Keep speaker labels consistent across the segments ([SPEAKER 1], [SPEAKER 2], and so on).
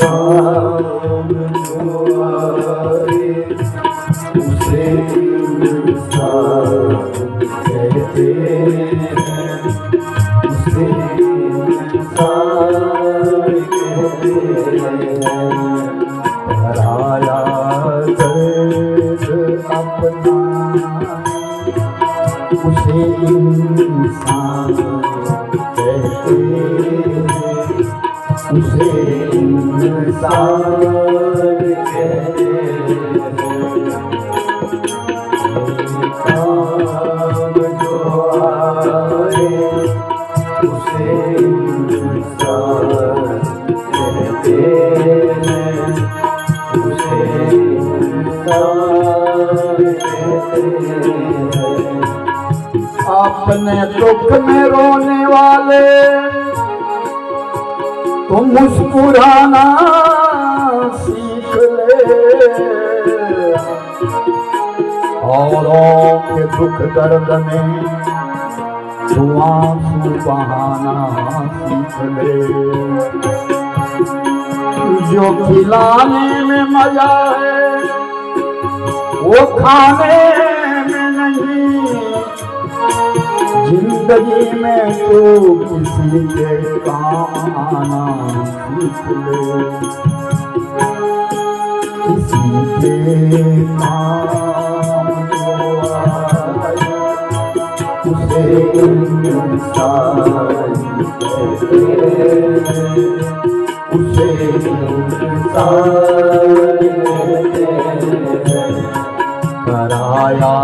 [SPEAKER 1] काम जो आए उसे इंसान कहते हैं, उसे इंसान कहते हैं। पराया दर्द अपना उसे इंसान कहते हैं, उसे इंसान कहते हैं। काम जो आए उसे इंसान कहते हैं, उसे इंसान कहते हैं। अपने दुख में रोने वाले तो मुस्कुराना सीख ले, औरों के दुख दर्द में तू आंसू बहाना सीख ले। जो खिलाने में मजा है वो खाने में नहीं, जिंदगी में तो किसी के काम आना सीख ले, किसी के काम आए उसे इंसान कहते हैं, उसे इंसान कहते हैं। पराया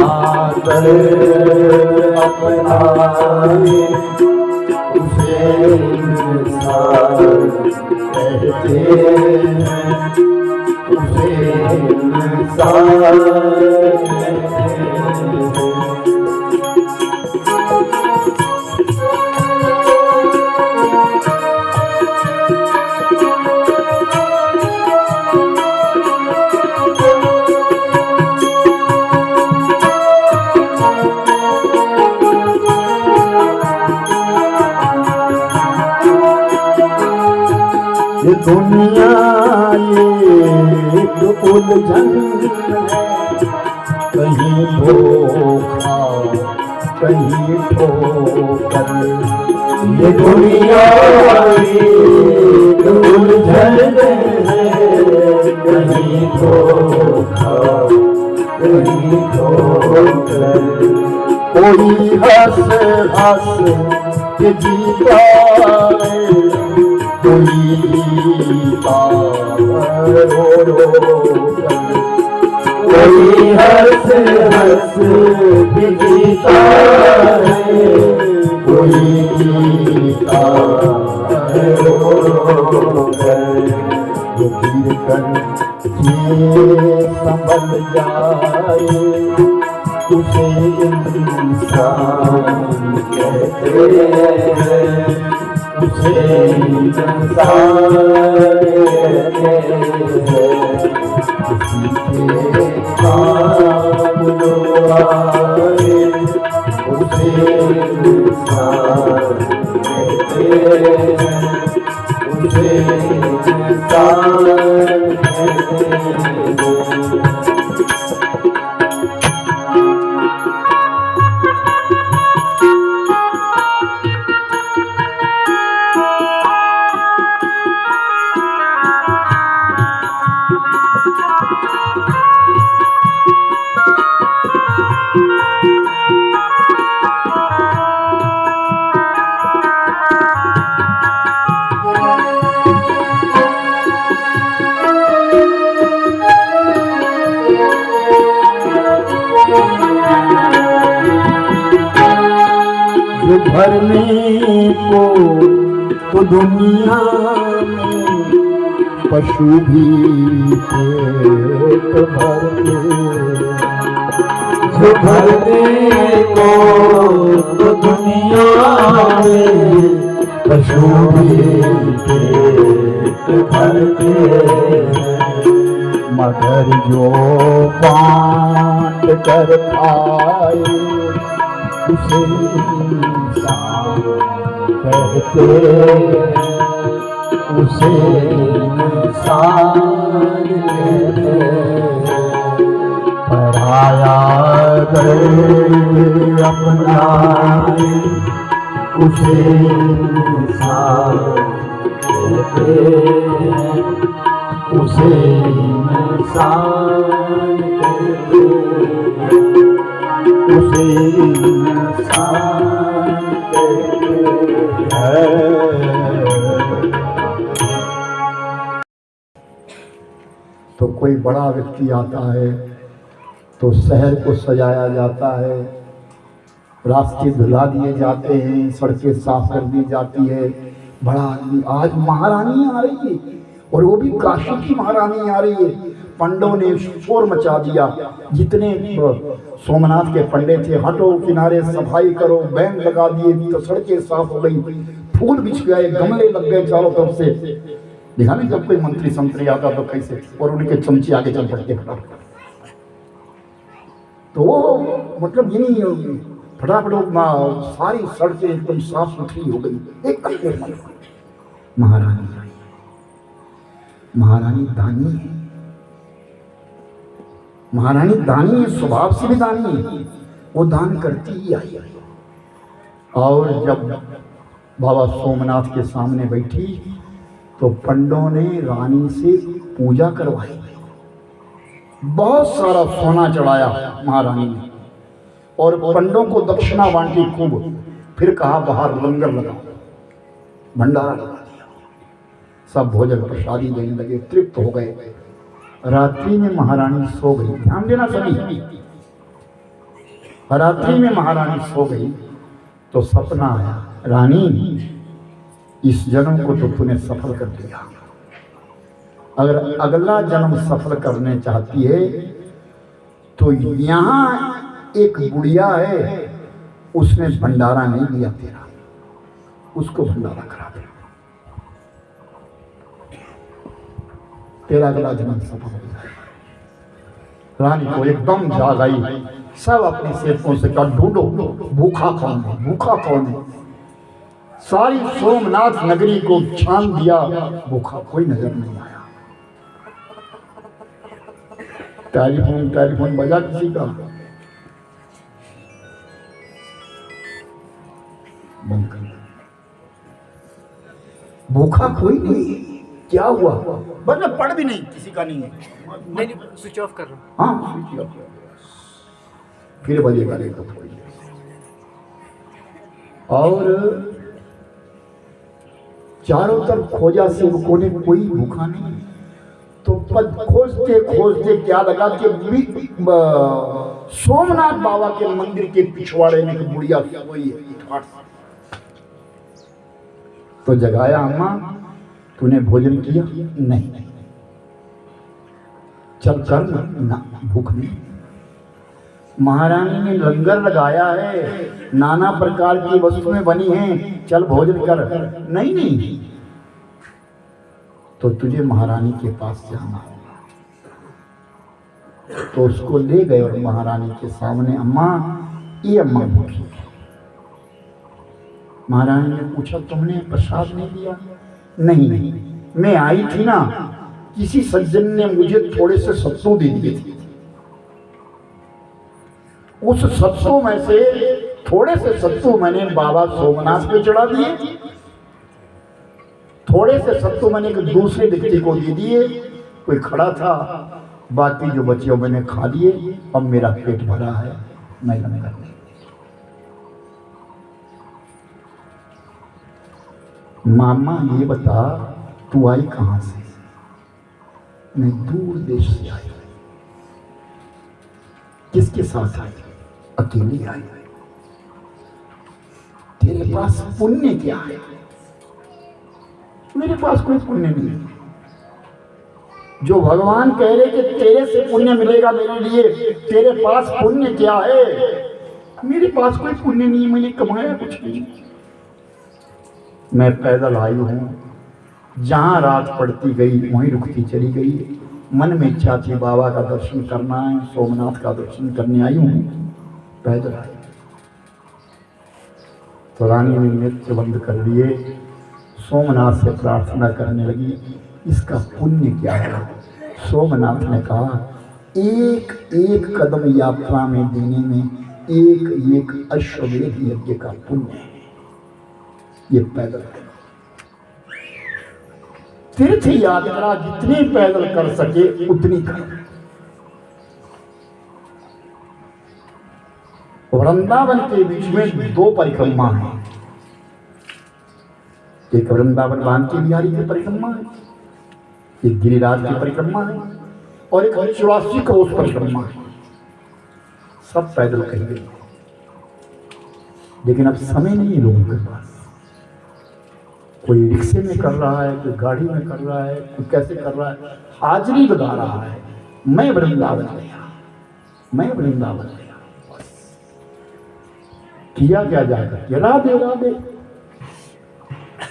[SPEAKER 1] दर्द अपना उसे इंसान कहते हैं, उसे इंसान कहते हैं। ये दुनिया एक उलझन है, कहीं धोखा कहीं ठोकर। ये दुनिया एक उलझन है, कहीं धोखा कहीं ठोकर। कोई हंस हंस के जीता है, कोई जीता रो रो कर। कोई हंस हंस के जीता है, कोई जीता रो रो कर। जो गिर कर ये संभल जाए उसे इंसान कहते हैं, उसे इंसान कहते हैं। किसी के काम जो आए उसे इंसान कहते हैं, उसे इंसान कहते हैं। जो भरने को तो दुनिया में पशु भी पेट भरते। जो भरने को तो दुनिया में पशु भी पेट भरते, मगर जो बांट कर खाए उसे इंसान कहते हैं, उसे इंसान कहते, पराया घर अपना उसे इंसान कहते, उसे इंसान कहते, उसे इंसान कहते हैं। तो कोई बड़ा व्यक्ति आता है तो शहर को सजाया जाता है, रास्ते धुला दिए जाते हैं, सड़कें साफ कर दी जाती है। बड़ा आदमी, आज महारानी आ रही है और वो भी काशी की महारानी आ रही है। पंडों ने शोर मचा दिया, जितने सोमनाथ के पंडे थे, हटो किनारे, सफाई करो, बैन लगा दिए तो सड़कें साफ हो गई, फूल बिछ गए, गमले लग गए चारों तरफ से। देखा नहीं जब कोई मंत्री संतरी आता तो कैसे, और उनके चमचे आगे चल पड़ते फटाफट। तो वो मतलब ये नहीं, फटाफट सारी सड़कें एकदम साफ सुथरी हो गई। एक महारानी आई, महारानी दानी है, महारानी दानी है, स्वभाव से भी दानी है, वो दान करती ही आई। और जब बाबा सोमनाथ के सामने बैठी तो पंडों ने रानी से पूजा करवाई, बहुत सारा सोना चढ़ाया महारानी ने, और पंडों को दक्षिणा बांटी खूब। फिर कहा बाहर लंगर लगाओ, भंडारा लगा दिया, सब भोजन प्रसादी देने लगे, तृप्त हो गए। रात्रि में महारानी सो गई, ध्यान देना सभी, रात्रि में महारानी सो गई तो सपना आया, रानी इस जन्म को तो तूने सफल कर दिया, अगर अगला जन्म सफल करने चाहती है तो यहाँ एक बुढ़िया है, उसने भंडारा नहीं दिया तेरा, उसको भंडारा करा दे, तेरा अगला जन्म सफल हो जाए। रानी को एकदम जाग आई, सब अपने सेवकों से कहा ढूंढो भूखा कौन है, भूखा कौन है। सारी सोमनाथ नगरी को छान दिया, भूखा कोई नजर नहीं आया। टेलीफोन बजा किसी का, बंद कर, भूखा कोई नहीं, क्या हुआ, मतलब पढ़ भी नहीं, किसी का नहीं है,
[SPEAKER 2] नहीं स्विच ऑफ कर रहा हूँ।
[SPEAKER 1] हाँ स्विच ऑफ, फिर बजेगा नहीं तो थोड़ी देर। और चारों तरफ खोजा सेवकों ने, कोई भूखा नहीं, तो पद खोजते खोजते क्या लगा कि सोमनाथ बाबा के मंदिर के पिछवाड़े में बुढ़िया सोई है। तो जगाया, अम्मा तूने भोजन किया? नहीं। चल कर ना, भूख नहीं। महारानी ने लंगर लगाया है, नाना प्रकार की वस्तुएं बनी हैं, चल भोजन कर। नहीं, तो तुझे महारानी के पास जाना होगा। तो उसको ले गए और महारानी के सामने, अम्मा ये अम्मा भूखी है। महारानी ने पूछा तुमने प्रसाद नहीं दिया? नहीं, मैं आई थी ना, किसी सज्जन ने मुझे थोड़े से सत्तू दे दिए थे, उस सत्तू में से थोड़े से सत्तू मैंने बाबा सोमनाथ पे चढ़ा दिए, थोड़े से सत्तू मैंने एक दूसरे व्यक्ति को दे दिए, कोई खड़ा था, बाकी जो बचे मैंने खा लिए, अब मेरा पेट भरा है, मैं लंगर नहीं। मामा ये बता तू आई कहां से? मैं दूर देश से आई। किसके साथ आई? अकेली आई। तेरे पास पुण्य क्या है? मेरे पास कोई पुण्य नहीं है। जो भगवान कह रहे कि तेरे से पुण्य मिलेगा मेरे लिए, तेरे पास पुण्य क्या है? मेरे पास कोई पुण्य नहीं, मैंने कमाया कुछ नहीं। मैं पैदल आई हूं, जहां रात पड़ती गई वहीं रुकती चली गई। मन में इच्छा थी बाबा का दर्शन करना है, सोमनाथ का दर्शन करने आई हूं, पैदल आई। तो रानी ने नेत्र बंद कर लिए, सोमनाथ से प्रार्थना करने लगी, इसका पुण्य क्या है? सोमनाथ ने कहा, एक एक कदम यात्रा में देने में एक एक अश्वमेध यज्ञ का पुण्य है। ये पैदल है। तीर्थ यात्रा जितनी पैदल कर सके उतनी कर। वृंदावन के बीच में दो परिक्रमा है, एक वृंदावन भानकी बिहारी की परिक्रमा है, एक गिरिराज की परिक्रमा है, और एक 84 क्रोश परिक्रमा है। सब पैदल करेंगे, लेकिन अब समय नहीं है लोगों के पास। कोई रिक्शे में कर रहा है, कोई गाड़ी में कर रहा है, कोई कैसे कर रहा है, हाजिरी लगा रहा है, मैं वृंदावन गया, मैं वृंदावन गया। बस किया क्या जाएगा? ये राधे राधे,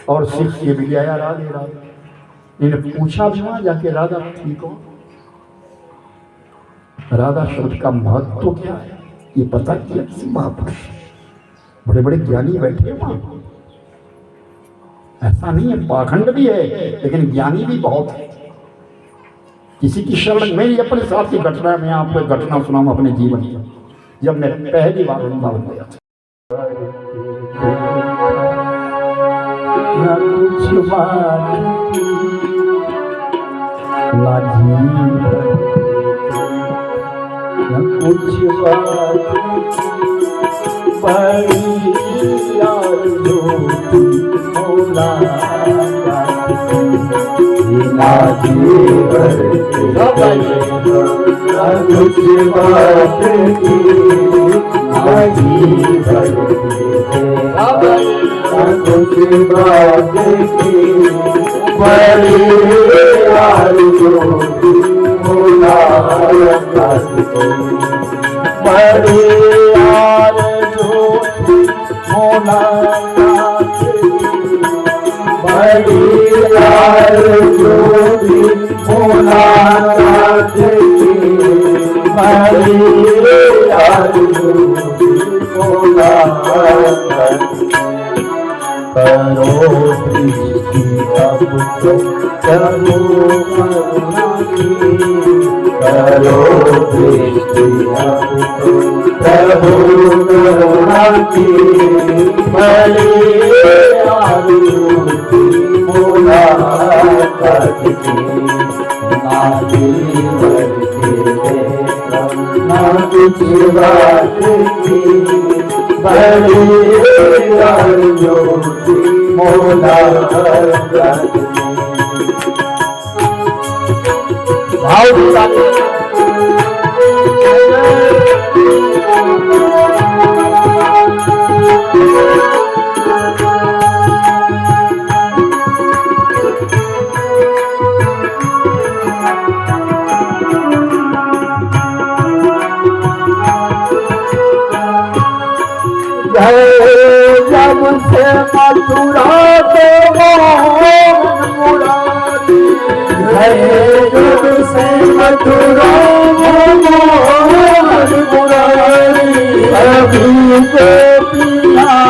[SPEAKER 1] और सीख के भी आया राधे राधे। इन्हें पूछा भी वहां जाके, राधा ठीक हो? राधा शब्द का महत्व तो क्या है ये पता किया किसी महापुरुष? बड़े बड़े ज्ञानी बैठे वहां, ऐसा नहीं है, पाखंड भी है लेकिन ज्ञानी भी बहुत है। किसी की शरण, मेरी अपने साथ की घटना है, मैं आपको एक घटना सुनाऊं अपने जीवन की। जब मैं पहली बार वृंदावन गया था, कुछ बात बड़ी यार होती मौला कुछ बात की कुछ बात की बड़ी यार होती मौला बड़ी यार होती मौला बड़ी यार होती मौला बड़ी यार होती मौला करो दृष्टि अब तो करो करुणा की, करो दृष्टि अब तो करो करुणा की, बड़ी यार होती मुलाकात की। ना जीवन के ना कुछ बात की, बड़ी यार होती मुलाकात की। भाव जब से मथुरा को मोहन मुरारी, जब से मथुरा मोहन मुरारी, अभी गोपियाँ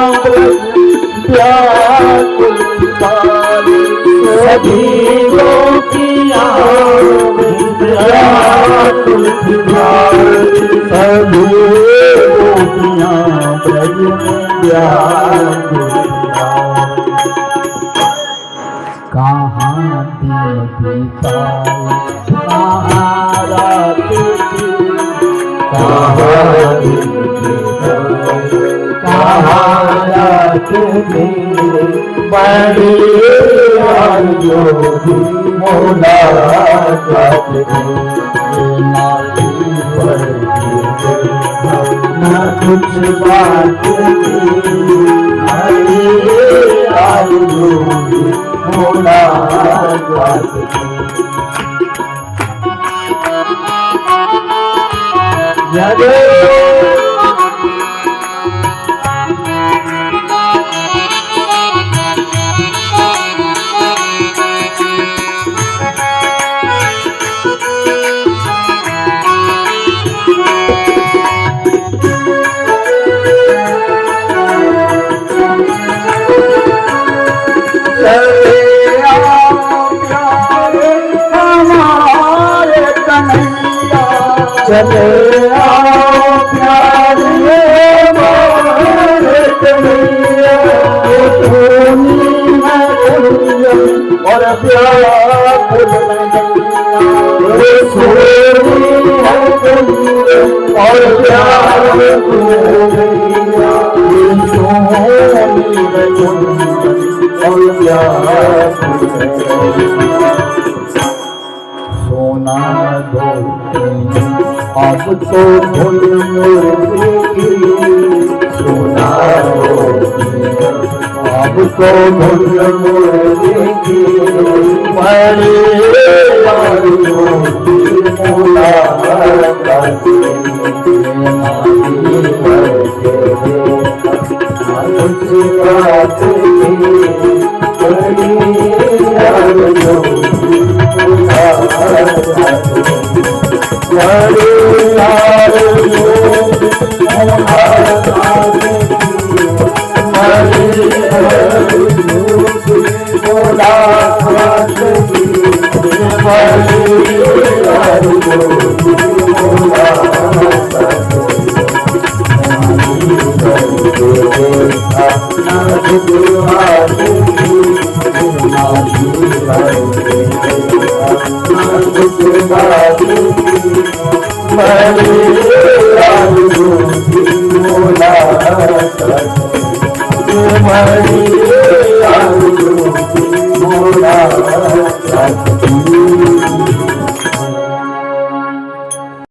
[SPEAKER 1] व्याकुल बिहारी, सभी गोपियाँ व्याकुल बिहारी, सभी गोपियाँ ब्रज में व्याकुल बिहारी। कहाँ दिन बिताए कहाँ रात की, कहाँ दिन बिताए कहाँ रात की, बड़ी यार होती मुलाकात की। ना कुछ बात की, बड़ी यार होती मुलाकात की। चले आओ प्यारे मारे कन्हैया, सोनी है कुंजन और प्यार सोनी है कुंजन और प्यार कन्हैया, सोनी है कुंजन और प्यार कन्हैया। सोना दो अब तो धुन मुर्गी, सोना दो अब तो धुन मुर्गी, बड़े यारियों की मुलाकात Mari